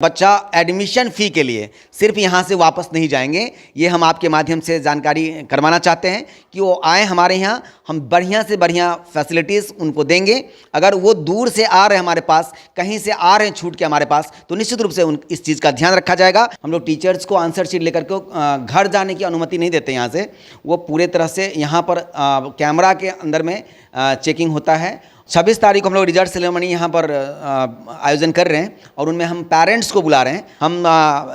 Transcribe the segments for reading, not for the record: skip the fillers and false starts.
बच्चा एडमिशन फ़ी के लिए सिर्फ यहाँ से वापस नहीं जाएंगे। ये हम आपके माध्यम से जानकारी करवाना चाहते हैं कि वो आए हमारे यहाँ, हम बढ़िया से बढ़िया फैसिलिटीज़ उनको देंगे। अगर वो दूर से आ रहे हैं हमारे पास, कहीं से आ रहे हैं छूट के हमारे पास, तो निश्चित रूप से इस चीज़ का ध्यान रखा जाएगा। हम लोग टीचर्स को आंसर शीट लेकर के घर जाने की अनुमति नहीं देते यहाँ से। वो पूरे तरह से यहाँ पर कैमरा के अंदर में चेकिंग होता है। 26 तारीख को हम लोग रिजल्ट सेरेमनी यहाँ पर आयोजन कर रहे हैं और उनमें हम पेरेंट्स को बुला रहे हैं। हम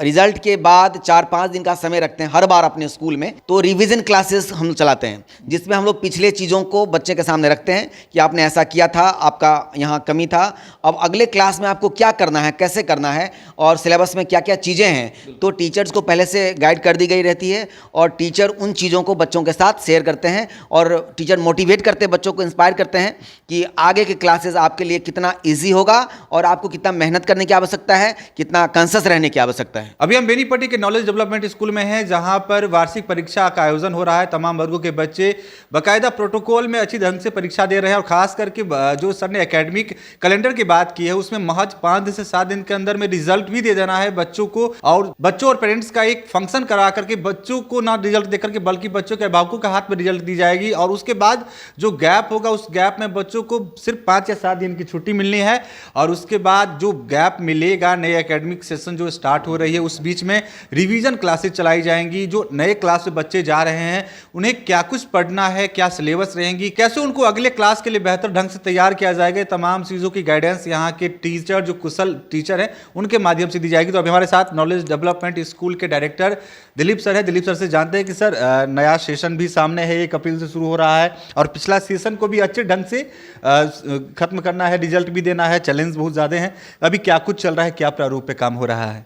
रिजल्ट के बाद 4-5 दिन का समय रखते हैं हर बार अपने स्कूल में, तो रिवीजन क्लासेस हम चलाते हैं जिसमें हम लोग पिछले चीज़ों को बच्चे के सामने रखते हैं कि आपने ऐसा किया था, आपका यहाँ कमी था, अब अगले क्लास में आपको क्या करना है, कैसे करना है और सिलेबस में क्या क्या चीज़ें हैं। तो टीचर्स को पहले से गाइड कर दी गई रहती है और टीचर उन चीज़ों को बच्चों के साथ शेयर करते हैं और टीचर मोटिवेट करते हैं, बच्चों को इंस्पायर करते हैं कि आगे के क्लासेस आपके लिए कितना इजी होगा और आपको कितना मेहनत करने की आवश्यकता है, कितना कॉन्शियस रहने की आवश्यकता है। अभी हम बेनीपट्टी के नॉलेज डेवलपमेंट स्कूल में हैं, जहां पर वार्षिक परीक्षा का आयोजन हो रहा है। तमाम वर्गों के बच्चे बाकायदा प्रोटोकॉल में अच्छी ढंग से परीक्षा दे रहे हैं और खास करके जो सर ने एकेडमिक कैलेंडर की बात की है उसमें महज 5 से 7 दिन के अंदर में रिजल्ट भी दे देना है बच्चों को, और बच्चों और पेरेंट्स का एक फंक्शन करा करके बच्चों को ना रिजल्ट देकर के बल्कि बच्चों के अभिभावकों के हाथ में रिजल्ट दी जाएगी। और उसके बाद जो गैप होगा उस गैप में बच्चों को सिर्फ 5 या 7 दिन की छुट्टी मिलनी है और उसके बाद जो गैप मिलेगा, नए एकेडमिक सेशन जो स्टार्ट हो रही है उस बीच में रिवीजन क्लासेस चलाई जाएंगी। जो नए क्लास में बच्चे जा रहे हैं उन्हें क्या कुछ पढ़ना है, क्या सिलेबस रहेंगी, कैसे उनको अगले क्लास के लिए बेहतर ढंग से तैयार किया जाएगा, तमाम चीज़ों की गाइडेंस यहाँ के टीचर, जो कुशल टीचर हैं उनके माध्यम से दी जाएगी। तो अभी हमारे साथ नॉलेज डेवलपमेंट स्कूल के डायरेक्टर दिलीप सर है। दिलीप सर से जानते हैं कि सर नया सेशन भी सामने है, 1 अप्रैल से शुरू हो रहा है और पिछला सेशन को भी अच्छे ढंग से खत्म करना है, रिजल्ट भी देना है, चैलेंज बहुत ज़्यादा हैं। अभी क्या कुछ चल रहा है, क्या प्रारूप पे काम हो रहा है?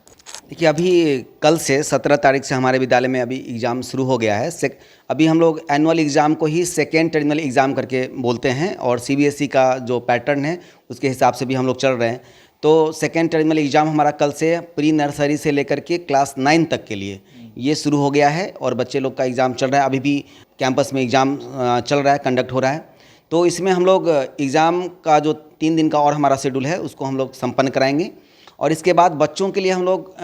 देखिए, अभी कल से 17 तारीख से हमारे विद्यालय में अभी एग्ज़ाम शुरू हो गया है। अभी हम लोग एनुअल एग्ज़ाम को ही सेकेंड टर्मिनल एग्ज़ाम करके बोलते हैं और सीबीएसई का जो पैटर्न है उसके हिसाब से भी हम लोग चल रहे हैं। तो सेकेंड टर्मिनल एग्ज़ाम हमारा कल से प्री नर्सरी से लेकर के क्लास 9 तक के लिए ये शुरू हो गया है और बच्चे लोग का एग्ज़ाम चल रहा है। अभी भी कैंपस में एग्ज़ाम चल रहा है, कंडक्ट हो रहा है। तो इसमें हम लोग एग्ज़ाम का जो 3 दिन का और हमारा शेड्यूल है उसको हम लोग संपन्न कराएंगे और इसके बाद बच्चों के लिए हम लोग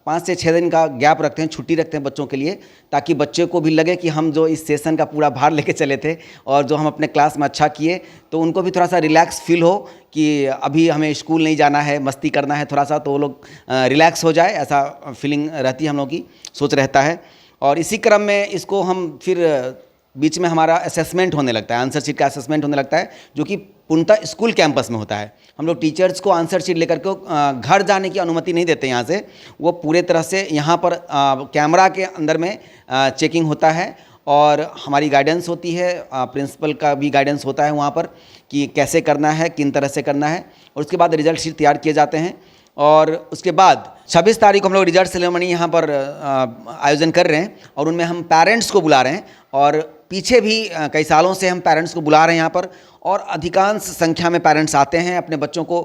5 से 6 दिन का गैप रखते हैं, छुट्टी रखते हैं बच्चों के लिए, ताकि बच्चे को भी लगे कि हम जो इस सेशन का पूरा भार लेके चले थे और जो हम अपने क्लास में अच्छा किए, तो उनको भी थोड़ा सा रिलैक्स फील हो कि अभी हमें स्कूल नहीं जाना है, मस्ती करना है थोड़ा सा, तो वो लोग रिलैक्स हो जाए, ऐसा फीलिंग रहती है, हम लोग की सोच रहता है। और इसी क्रम में इसको हम फिर बीच में हमारा असेसमेंट होने लगता है, आंसर शीट का असेसमेंट होने लगता है, जो कि पूर्णतः स्कूल कैंपस में होता है। हम लोग टीचर्स को आंसर शीट लेकर के घर जाने की अनुमति नहीं देते यहाँ से। वो पूरे तरह से यहाँ पर कैमरा के अंदर में चेकिंग होता है और हमारी गाइडेंस होती है, प्रिंसिपल का भी गाइडेंस होता है वहाँ पर कि कैसे करना है, किन तरह से करना है। और उसके बाद रिजल्ट शीट तैयार किए जाते हैं और उसके बाद 26 तारीख को हम लोग रिजल्ट सेरेमनी यहाँ पर आयोजन कर रहे हैं और उनमें हम पेरेंट्स को बुला रहे हैं और पीछे भी कई सालों से हम पेरेंट्स को बुला रहे हैं यहाँ पर और अधिकांश संख्या में पेरेंट्स आते हैं अपने बच्चों को।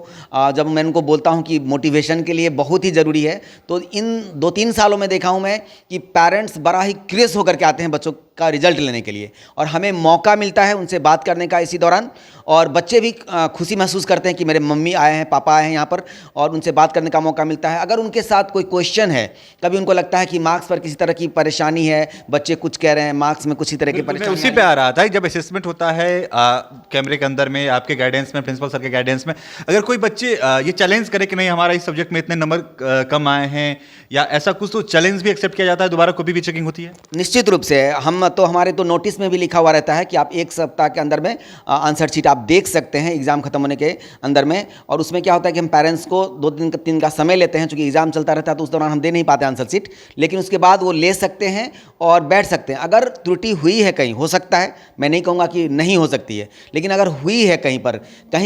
जब मैं उनको बोलता हूँ कि मोटिवेशन के लिए बहुत ही ज़रूरी है, तो इन 2-3 सालों में देखा हूँ मैं कि पेरेंट्स बड़ा ही क्यूरियस होकर के आते हैं बच्चों का रिजल्ट लेने के लिए और हमें मौका मिलता है उनसे बात करने का इसी दौरान, और बच्चे भी खुशी महसूस करते हैं कि मेरे मम्मी आए हैं, पापा आए हैं यहाँ पर, और उनसे बात करने का मौका मिलता है। अगर उनके साथ कोई क्वेश्चन है, कभी उनको लगता है कि मार्क्स पर किसी तरह की परेशानी है, बच्चे कुछ कह रहे हैं, मार्क्स में कुछ ही तरह की परेशानी, उसी पे आ रहा था। जब असेसमेंट होता है कैमरे के अंदर में, आपके गाइडेंस में, प्रिंसिपल सर के गाइडेंस में, अगर कोई बच्चे ये चैलेंज करे कि नहीं हमारा इस सब्जेक्ट में इतने नंबर कम आए हैं या ऐसा कुछ, तो चैलेंज भी एक्सेप्ट किया जाता है, दोबारा कॉपी भी चेकिंग होती है? निश्चित रूप से। हमारे तो नोटिस में भी लिखा हुआ रहता है कि आप 1 सप्ताह के अंदर में आंसर शीट आप देख सकते हैं एग्जाम खत्म होने के अंदर में। और उसमें क्या होता है कि हम पेरेंट्स को 2-3 का समय लेते हैं, चूंकि एग्जाम चलता रहता है तो उस दौरान हम दे नहीं पाते आंसर शीट, लेकिन उसके बाद वो ले सकते हैं और बैठ सकते हैं। अगर त्रुटि हुई है कहीं, हो सकता है, मैं नहीं कहूँगा कि नहीं हो सकती है, लेकिन अगर हुई है कहीं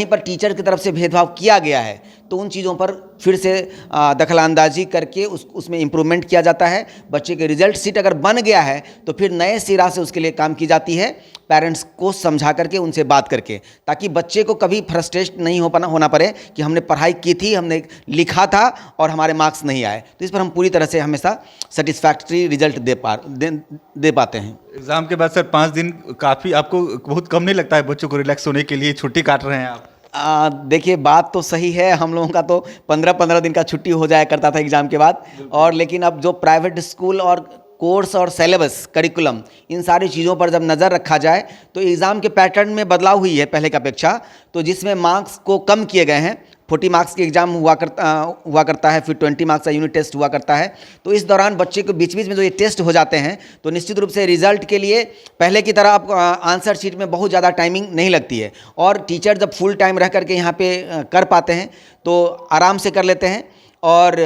पर टीचर की तरफ से भेदभाव किया गया है, तो उन चीज़ों पर फिर से दखलंदाजी करके उसमें इम्प्रूवमेंट किया जाता है। बच्चे के रिजल्ट शीट अगर बन गया है तो फिर नए सिरा से उसके लिए काम की जाती है, पेरेंट्स को समझा करके, उनसे बात करके, ताकि बच्चे को कभी फ्रस्ट्रेट नहीं होना पड़े कि हमने पढ़ाई की थी, हमने लिखा था और हमारे मार्क्स नहीं आए। तो इस पर हम पूरी तरह से हमेशा सेटिस्फैक्ट्री रिजल्ट दे पाते हैं। एग्जाम के बाद सर 5 दिन काफ़ी आपको बहुत कम नहीं लगता है बच्चों को रिलैक्स होने के लिए छुट्टी काट रहे हैं आप? देखिए बात तो सही है, हम लोगों का तो 15-15 दिन का छुट्टी हो जाया करता था एग्ज़ाम के बाद। और लेकिन अब जो प्राइवेट स्कूल और कोर्स और सिलेबस करिकुलम इन सारी चीज़ों पर जब नज़र रखा जाए तो एग्ज़ाम के पैटर्न में बदलाव हुई है पहले की अपेक्षा। तो जिसमें मार्क्स को कम किए गए हैं, 40 मार्क्स के एग्ज़ाम हुआ करता है, फिर 20 मार्क्स का यूनिट टेस्ट हुआ करता है। तो इस दौरान बच्चे को बीच बीच में जो ये टेस्ट हो जाते हैं तो निश्चित रूप से रिजल्ट के लिए पहले की तरह आप आंसर शीट में बहुत ज़्यादा टाइमिंग नहीं लगती है। और टीचर जब फुल टाइम रह करके यहाँ पे कर पाते हैं तो आराम से कर लेते हैं। और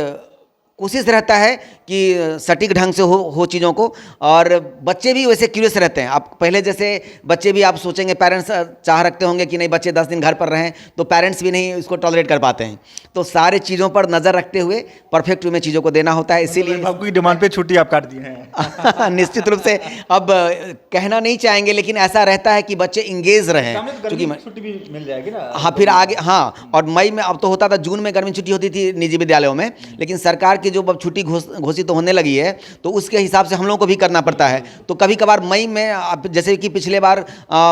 कोशिश रहता है कि सटीक ढंग से हो चीज़ों को। और बच्चे भी वैसे क्यूरियस रहते हैं। आप पहले जैसे बच्चे भी आप सोचेंगे, पेरेंट्स चाह रखते होंगे कि नहीं बच्चे 10 दिन घर पर रहें, तो पेरेंट्स भी नहीं इसको टॉलरेट कर पाते हैं। तो सारे चीज़ों पर नज़र रखते हुए परफेक्ट वे में चीज़ों को देना होता है। इसीलिए आपकी डिमांड पे छुट्टी आप काट दी है। निश्चित रूप से अब कहना नहीं चाहेंगे, लेकिन ऐसा रहता है कि बच्चे इंगेज रहें। क्योंकि छुट्टी भी मिल जाएगी ना। हाँ, फिर आगे, हाँ, और मई में अब तो होता था, जून में गर्मी छुट्टी होती थी निजी विद्यालयों में, लेकिन सरकार की जो अब छुट्टी घोषित तो होने लगी है तो उसके हिसाब से हम लोगों को भी करना पड़ता है। तो कभी कभार मई में, जैसे कि पिछले बार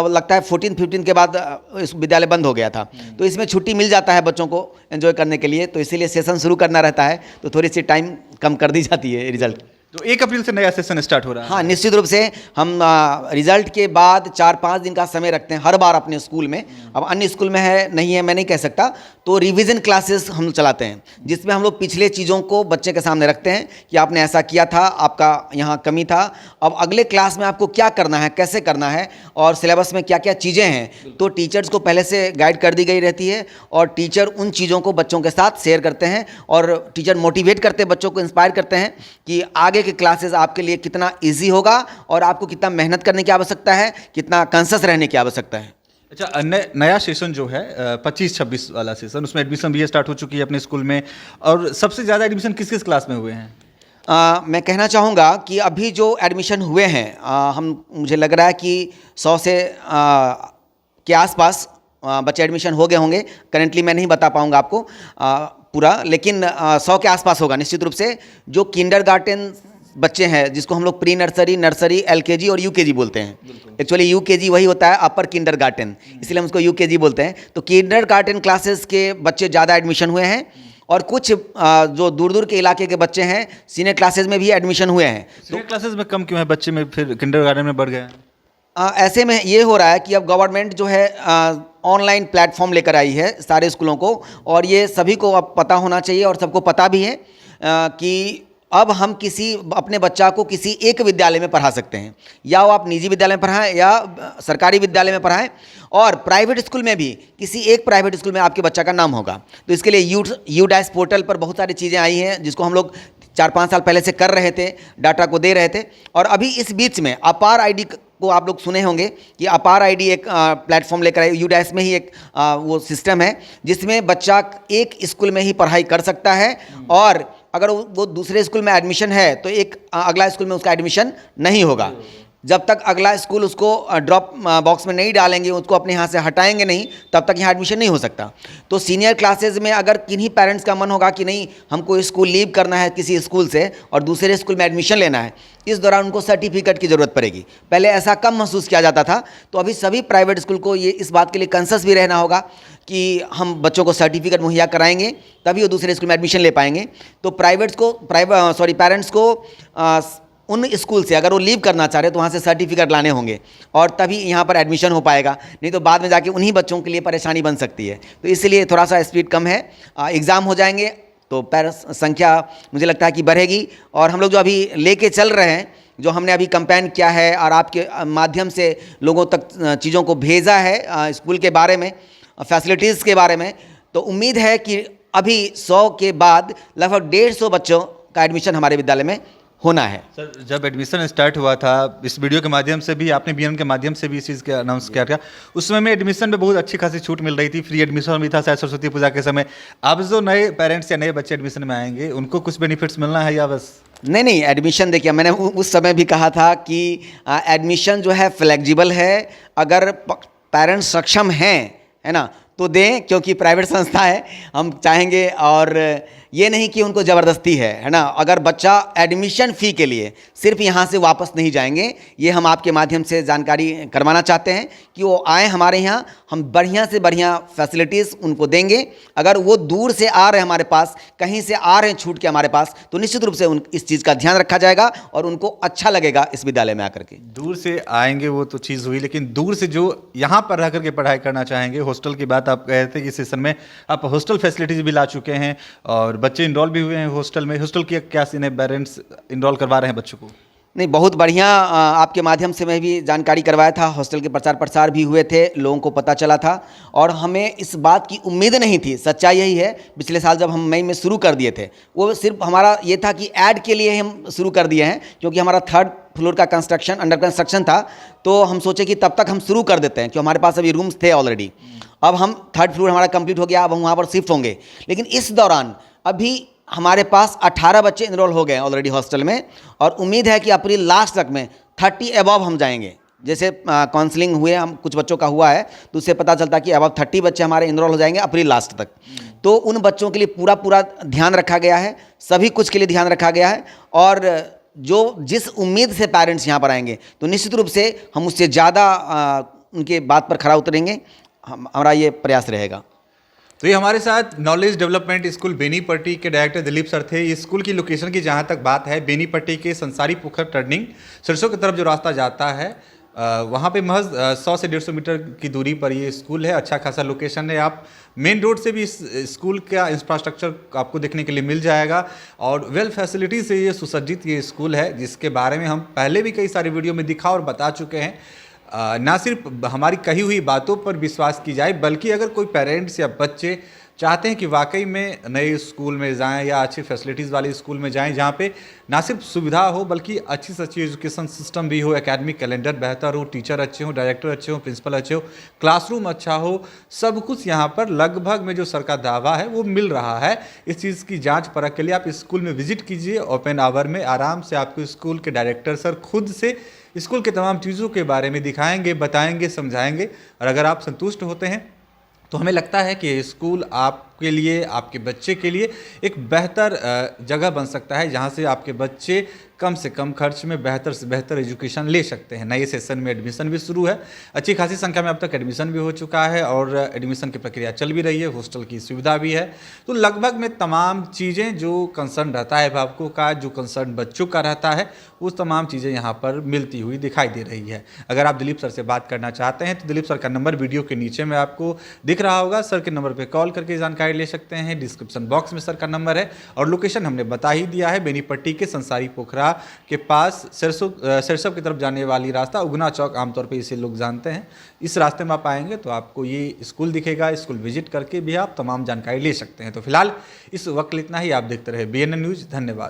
लगता है 14-15 के बाद इस विद्यालय बंद हो गया था, तो इसमें छुट्टी मिल जाता है बच्चों को एंजॉय करने के लिए। तो इसीलिए सेशन शुरू करना रहता है तो थोड़ी सी टाइम कम कर दी जाती है रिजल्ट। तो 1 अप्रैल से नया सेशन स्टार्ट हो रहा है। हाँ, निश्चित रूप से हम रिजल्ट के बाद 4-5 दिन का समय रखते हैं हर बार अपने स्कूल में। अब अन्य स्कूल में है नहीं है मैं नहीं कह सकता। तो रिवीजन क्लासेस हम चलाते हैं जिसमें हम लोग पिछले चीज़ों को बच्चे के सामने रखते हैं कि आपने ऐसा किया था, आपका यहाँ कमी था, अब अगले क्लास में आपको क्या करना है, कैसे करना है, और सिलेबस में क्या क्या चीज़ें हैं। तो टीचर्स को पहले से गाइड कर दी गई रहती है और टीचर उन चीज़ों को बच्चों के साथ शेयर करते हैं और टीचर मोटिवेट करते हैं, बच्चों को इंस्पायर करते हैं कि आगे के क्लासेस आपके लिए कितना इजी होगा और आपको कितना मेहनत करने की आवश्यकता है, कितना कॉन्शियस रहने की आवश्यकता है। अच्छा, नया सेशन जो है 25-26 वाला सेशन, उसमें एडमिशन भी स्टार्ट हो चुकी है अपने स्कूल में। और सबसे ज़्यादा एडमिशन किस किस क्लास में हुए हैं? मैं कहना चाहूँगा कि अभी जो एडमिशन हुए हैं मुझे लग रहा है कि 100 से के आसपास बच्चे एडमिशन हो गए होंगे। करेंटली मैं नहीं बता पाऊँगा आपको पूरा, लेकिन 100 के आसपास होगा निश्चित रूप से। जो किंडरगार्टन बच्चे हैं जिसको हम लोग प्री नर्सरी, नर्सरी, एलकेजी और यूकेजी बोलते हैं। एक्चुअली यूकेजी वही होता है अपर किंडरगार्टन, इसलिए हम उसको यूकेजी बोलते हैं। तो किंडरगार्टन क्लासेस के बच्चे ज़्यादा एडमिशन हुए हैं और कुछ जो दूर दूर के इलाके के बच्चे हैं सीनियर क्लासेस में भी एडमिशन हुए हैं। सीनियर क्लासेस में कम क्यों है बच्चे में, फिर किंडरगार्टन में बढ़ गए? ऐसे में ये हो रहा है कि अब गवर्नमेंट जो है ऑनलाइन प्लेटफॉर्म लेकर आई है सारे स्कूलों को, और ये सभी को अब पता होना चाहिए और सबको पता भी है कि अब हम अपने बच्चा को किसी एक विद्यालय में पढ़ा सकते हैं, या वो आप निजी विद्यालय में पढ़ाएं या सरकारी विद्यालय में पढ़ाएं, और प्राइवेट स्कूल में भी किसी एक प्राइवेट स्कूल में आपके बच्चा का नाम होगा। तो इसके लिए यूडाइस पोर्टल पर बहुत सारी चीज़ें आई हैं जिसको हम लोग 4-5 साल पहले से कर रहे थे, डाटा को दे रहे थे। और अभी इस बीच में अपार आईडी को आप लोग सुने होंगे कि अपार आईडी एक प्लेटफॉर्म लेकर आए। यूडाइस में ही एक वो सिस्टम है जिसमें बच्चा एक स्कूल में ही पढ़ाई कर सकता है, और अगर वो दूसरे स्कूल में एडमिशन है तो एक अगला स्कूल में उसका एडमिशन नहीं होगा। जब तक अगला स्कूल उसको ड्रॉप बॉक्स में नहीं डालेंगे, उसको अपने यहाँ से हटाएंगे नहीं, तब तक यहाँ एडमिशन नहीं हो सकता। तो सीनियर क्लासेस में अगर किन्हीं पेरेंट्स का मन होगा कि नहीं हमको स्कूल लीव करना है किसी स्कूल से और दूसरे स्कूल में एडमिशन लेना है, इस दौरान उनको सर्टिफिकेट की ज़रूरत पड़ेगी। पहले ऐसा कम महसूस किया जाता था, तो अभी सभी प्राइवेट स्कूल को ये इस बात के लिए कॉन्शियस भी रहना होगा कि हम बच्चों को सर्टिफिकेट मुहैया कराएंगे तभी वो दूसरे स्कूल में एडमिशन ले पाएंगे। तो पेरेंट्स को उन स्कूल से अगर वो लीव करना चाह रहे तो वहाँ से सर्टिफिकेट लाने होंगे और तभी यहाँ पर एडमिशन हो पाएगा, नहीं तो बाद में जाके उन्हीं बच्चों के लिए परेशानी बन सकती है। तो इसलिए थोड़ा सा स्पीड कम है। एग्ज़ाम हो जाएंगे तो संख्या मुझे लगता है कि बढ़ेगी। और हम लोग जो अभी लेके चल रहे हैं, जो हमने अभी कैंपेन किया है और आपके माध्यम से लोगों तक चीज़ों को भेजा है स्कूल के बारे में, फैसिलिटीज़ के बारे में, तो उम्मीद है कि अभी 100 के बाद लगभग 150 बच्चों का एडमिशन हमारे विद्यालय में होना है। सर, जब एडमिशन स्टार्ट हुआ था, इस वीडियो के माध्यम से भी आपने बीएन के माध्यम से भी इस चीज़ के अनाउंस किया था, उस समय में एडमिशन में बहुत अच्छी खासी छूट मिल रही थी, फ्री एडमिशन भी था शायद सरस्वती पूजा के समय। अब जो नए पेरेंट्स या नए बच्चे एडमिशन में आएंगे उनको कुछ बेनिफिट्स मिलना है या बस? नहीं, एडमिशन देखिए, मैंने उस समय भी कहा था कि एडमिशन जो है फ्लेक्सिबल है। अगर पेरेंट्स सक्षम हैं, है ना, तो दें, क्योंकि प्राइवेट संस्था है, हम चाहेंगे और ये नहीं कि उनको ज़बरदस्ती है ना। अगर बच्चा एडमिशन फ़ी के लिए सिर्फ यहाँ से वापस नहीं जाएंगे, ये हम आपके माध्यम से जानकारी करवाना चाहते हैं कि वो आए हमारे यहाँ, हम बढ़िया से बढ़िया फैसिलिटीज़ उनको देंगे। अगर वो दूर से आ रहे हैं हमारे पास, कहीं से आ रहे हैं छूट के हमारे पास, तो निश्चित रूप से इस चीज़ का ध्यान रखा जाएगा और उनको अच्छा लगेगा इस विद्यालय में आकर के। दूर से आएंगे वो तो चीज़ हुई, लेकिन दूर से जो यहाँ पर रह करके पढ़ाई करना चाहेंगे, हॉस्टल की बात आप कहे थे कि इस सेशन में आप हॉस्टल फैसिलिटीज़ भी ला चुके हैं और बच्चे इनरोल भी हुए हैं हॉस्टल में। हॉस्टल की क्या सीन है, पेरेंट्स इनरोल करवा रहे हैं बच्चों को? नहीं, बहुत बढ़िया। आपके माध्यम से मैं भी जानकारी करवाया था, हॉस्टल के प्रचार प्रसार भी हुए थे, लोगों को पता चला था और हमें इस बात की उम्मीद नहीं थी। सच्चाई यही है, पिछले साल जब हम मई में शुरू कर दिए थे, वो सिर्फ हमारा ये था कि ऐड के लिए हम शुरू कर दिए हैं, क्योंकि हमारा 3rd फ्लोर का कंस्ट्रक्शन अंडर कंस्ट्रक्शन था। तो हम सोचे कि तब तक हम शुरू कर देते हैं, क्योंकि हमारे पास अभी रूम्स थे ऑलरेडी। अब हम 3rd फ्लोर हमारा कंप्लीट हो गया, अब हम वहाँ पर शिफ्ट होंगे। लेकिन इस दौरान अभी हमारे पास 18 बच्चे इनरोल हो गए हैं ऑलरेडी हॉस्टल में और उम्मीद है कि अप्रैल लास्ट तक में 30 अबव हम जाएंगे। जैसे काउंसलिंग हुए हम कुछ बच्चों का हुआ है, तो उससे पता चलता है कि अबव 30 बच्चे हमारे इनरोल हो जाएंगे अप्रैल लास्ट तक। तो उन बच्चों के लिए पूरा ध्यान रखा गया है, सभी कुछ के लिए ध्यान रखा गया है और जो जिस उम्मीद से पेरेंट्स यहाँ पर आएंगे, तो निश्चित रूप से हम उससे ज़्यादा उनके बात पर खरा उतरेंगे, हमारा ये प्रयास रहेगा। तो ये हमारे साथ नॉलेज डेवलपमेंट स्कूल बेनीपट्टी के डायरेक्टर दिलीप सर थे। इस स्कूल की लोकेशन की जहाँ तक बात है, बेनीपट्टी के संसारी पोखर टर्निंग सरसों की तरफ जो रास्ता जाता है, वहाँ पे महज 100 से 150 मीटर की दूरी पर ये स्कूल है। अच्छा खासा लोकेशन है, आप मेन रोड से भी इस स्कूल का इंफ्रास्ट्रक्चर आपको देखने के लिए मिल जाएगा और वेल फैसिलिटी से ये सुसज्जित ये स्कूल है, जिसके बारे में हम पहले भी कई सारी वीडियो में दिखा और बता चुके हैं। ना सिर्फ हमारी कही हुई बातों पर विश्वास की जाए, बल्कि अगर कोई पेरेंट्स या बच्चे चाहते हैं कि वाकई में नए स्कूल में जाएं या अच्छी फैसिलिटीज़ वाले स्कूल में जाएं, जहां पे ना सिर्फ सुविधा हो बल्कि अच्छी से अच्छी एजुकेशन सिस्टम भी हो, एकेडमिक कैलेंडर बेहतर हो, टीचर अच्छे हो, डायरेक्टर अच्छे हो, प्रिंसिपल अच्छे हो, क्लासरूम अच्छा हो, सब कुछ यहाँ पर लगभग में जो सर का दावा है वो मिल रहा है। इस चीज़ की जाँच परख के लिए आप स्कूल में विजिट कीजिए, ओपन आवर में आराम से आपको स्कूल के डायरेक्टर सर खुद से स्कूल के तमाम चीज़ों के बारे में दिखाएंगे, बताएंगे, समझाएंगे और अगर आप संतुष्ट होते हैं तो हमें लगता है कि स्कूल आपके लिए, आपके बच्चे के लिए एक बेहतर जगह बन सकता है, जहां से आपके बच्चे कम से कम खर्च में बेहतर से बेहतर एजुकेशन ले सकते हैं। नए सेशन में एडमिशन भी शुरू है, अच्छी खासी संख्या में अब तक एडमिशन भी हो चुका है और एडमिशन की प्रक्रिया चल भी रही है, हॉस्टल की सुविधा भी है। तो लगभग में तमाम चीज़ें जो कंसर्न रहता है अभिभावकों का, जो कंसर्न बच्चों का रहता है, वो तमाम चीज़ें यहाँ पर मिलती हुई दिखाई दे रही है। अगर आप दिलीप सर से बात करना चाहते हैं तो दिलीप सर का नंबर वीडियो के नीचे में आपको दिख रहा होगा, सर के नंबर पर कॉल करके जानकारी ले सकते हैं। डिस्क्रिप्शन बॉक्स में सर का नंबर है और लोकेशन हमने बता ही दिया है, बेनीपट्टी के संसारी पोखरा के पास सरसों की तरफ जाने वाली रास्ता उगना चौक, आमतौर पे इसे लोग जानते हैं। इस रास्ते में आप आएंगे तो आपको ये स्कूल दिखेगा, स्कूल विजिट करके भी आप तमाम जानकारी ले सकते हैं। तो फिलहाल इस वक्त इतना ही, आप देखते रहे BNN न्यूज़। धन्यवाद।